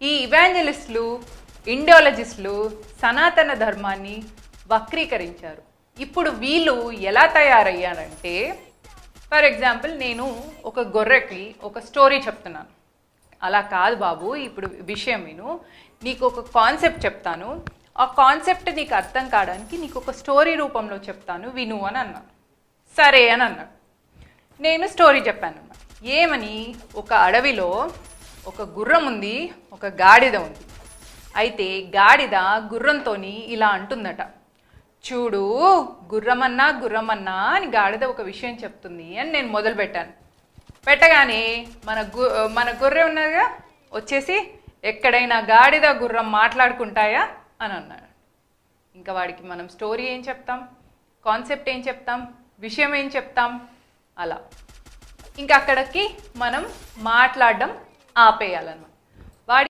ఈ ఇవాంజలిస్టులు, ఇండియాలజిస్టులు సనాతన ధర్మాన్ని వక్రీకరించారు. ఇప్పుడు వీళ్ళు ఎలా తయారయ్యారంటే, ఫర్ ఎగ్జాంపుల్ నేను ఒక గొర్రెకి ఒక స్టోరీ చెప్తున్నాను. అలా కాదు బాబు, ఇప్పుడు విషయం విను, నీకు ఒక కాన్సెప్ట్ చెప్తాను, ఆ కాన్సెప్ట్ నీకు అర్థం కావడానికి నీకు ఒక స్టోరీ రూపంలో చెప్తాను విను అని అన్నాను. సరే అని అన్నాడు. నేను స్టోరీ చెప్పాను అన్నమాట. ఏమని, ఒక అడవిలో ఒక గుర్రం ఉంది, ఒక గాడిద ఉంది. అయితే గాడిద గుర్రంతో ఇలా అంటుందట, చూడు గుర్రమన్నా గుర్రమన్నా అని గాడిద ఒక విషయం చెప్తుంది అని నేను మొదలుపెట్టాను. పెట్టగానే మన గొర్రె ఉన్నదిగా వచ్చేసి, ఎక్కడైనా గాడిద గుర్రం మాట్లాడుకుంటాయా అని అన్నాడు. ఇంకా వాడికి మనం స్టోరీ ఏం చెప్తాం, కాన్సెప్ట్ ఏం చెప్తాం, విషయం ఏం చెప్తాం? అలా ఇంకా అక్కడికి మనం మాట్లాడడం ఆపేయాలన్నమాట.